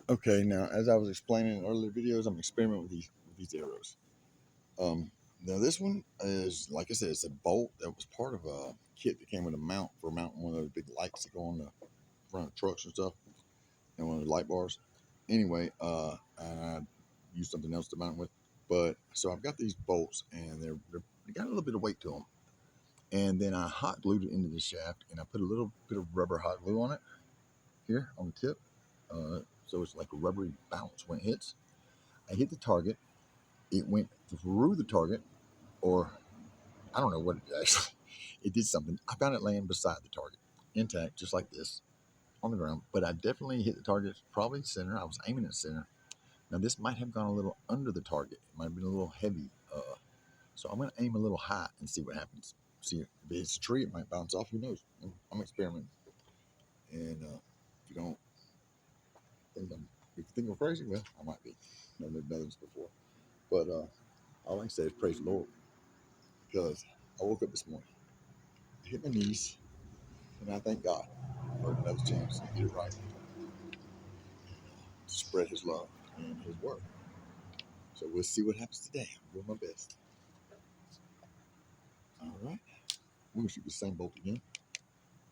Okay, now as I was explaining in earlier videos, I'm experimenting with these arrows. Now this one is, like I said, it's a bolt that was part of a kit that came with a mount for mounting one of those big lights that go on the front of trucks and stuff, and one of the light bars. Anyway, and I used something else to mount with. But so I've got these bolts, and they got a little bit of weight to them. And then I hot glued it into the shaft, and I put a little bit of rubber hot glue on it here on the tip, so it's like a rubbery bounce when it hits. I hit the target. It went through the target, or I don't know what it actually. It did something. I found it laying beside the target, intact, just like this, on the ground. But I definitely hit the target, probably center. I was aiming at center. Now this might have gone a little under the target. It might have been a little heavy. So I'm going to aim a little high and see what happens. See if it's a tree, it might bounce off. Who knows? I'm experimenting. And if you don't think if you think I'm crazy, well, I might be. I've never done this before. But all I can say is praise the Lord, because I woke up this morning, I hit my knees, and I thank God for another chance to get it right, to spread His love and His word. So we'll see what happens today. I'm doing my best. All right. We're going to shoot the same bolt again.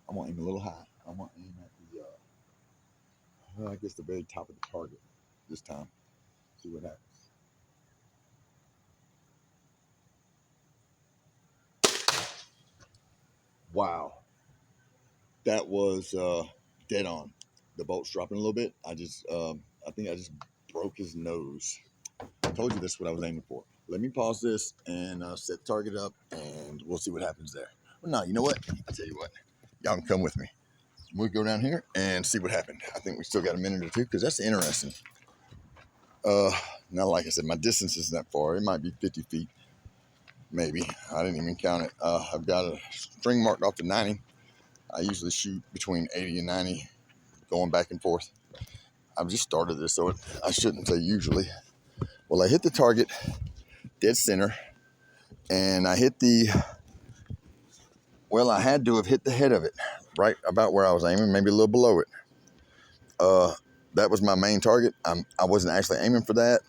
I'm going to aim a little high. I'm going to aim at I guess the very top of the target this time. See what happens. Wow. That was dead on. The bolt's dropping a little bit. I think I just broke his nose. I told you this is what I was aiming for. Let me pause this and set the target up, and we'll see what happens there. Well, no, you know what? I'll tell you what. Y'all can come with me. We'll go down here and see what happened. I think we still got a minute or two, because that's interesting. Now, like I said, my distance isn't that far. It might be 50 feet, maybe. I didn't even count it. I've got a string marked off to 90. I usually shoot between 80 and 90, going back and forth. I've just started this, so I shouldn't say usually. Well, I hit the target dead center, and I hit I had to have hit the head of it, right about where I was aiming, maybe a little below it. That was my main target. I wasn't actually aiming for that.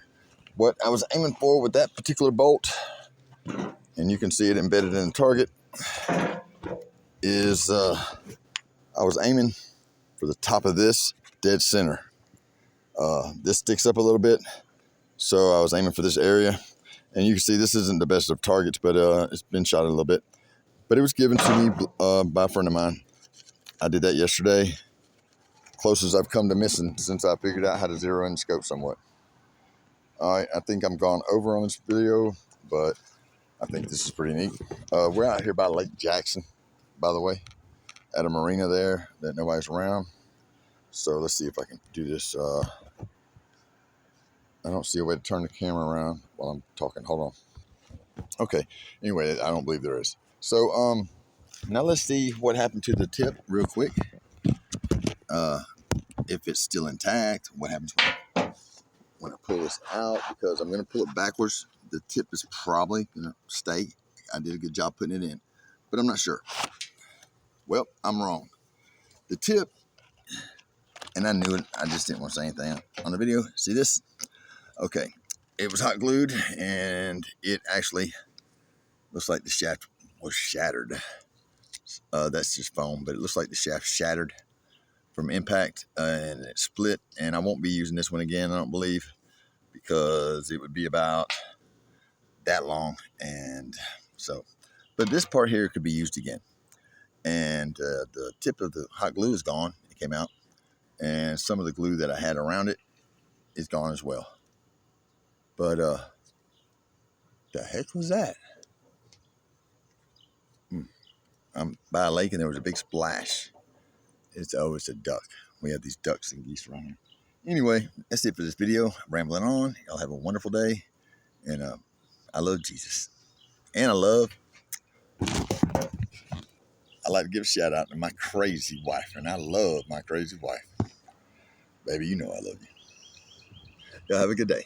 What I was aiming for with that particular bolt, and you can see it embedded in the target, is I was aiming for the top of this dead center. This sticks up a little bit, so I was aiming for this area. And you can see this isn't the best of targets, but it's been shot a little bit. But it was given to me by a friend of mine. I did that yesterday. Closest I've come to missing since I figured out how to zero in the scope somewhat. All right, I think I'm gone over on this video, but I think this is pretty neat. We're out here by Lake Jackson, by the way, at a marina there that nobody's around. So let's see if I can do this. I don't see a way to turn the camera around while I'm talking. Hold on. Okay. Anyway, I don't believe there is. So now let's see what happened to the tip real quick. If it's still intact, what happens when I pull this out, because I'm going to pull it backwards. The tip is probably going to stay. I did a good job putting it in, but I'm not sure. Well, I'm wrong. The tip, and I knew it, I just didn't want to say anything on the video. See this? Okay. It was hot glued, and it actually looks like the shaft was shattered. That's just foam, but it looks like the shaft shattered from impact, and it split. And I won't be using this one again, I don't believe, because it would be about that long. And so, but this part here could be used again. And the tip of the hot glue is gone. It came out, and some of the glue that I had around it is gone as well. But the heck was that? I'm by a lake, and there was a big splash. It's a duck. We have these ducks and geese around here. Anyway, that's it for this video. I'm rambling on. Y'all have a wonderful day. And I love Jesus. And I like to give a shout out to my crazy wife. And I love my crazy wife. Baby, you know I love you. Y'all have a good day.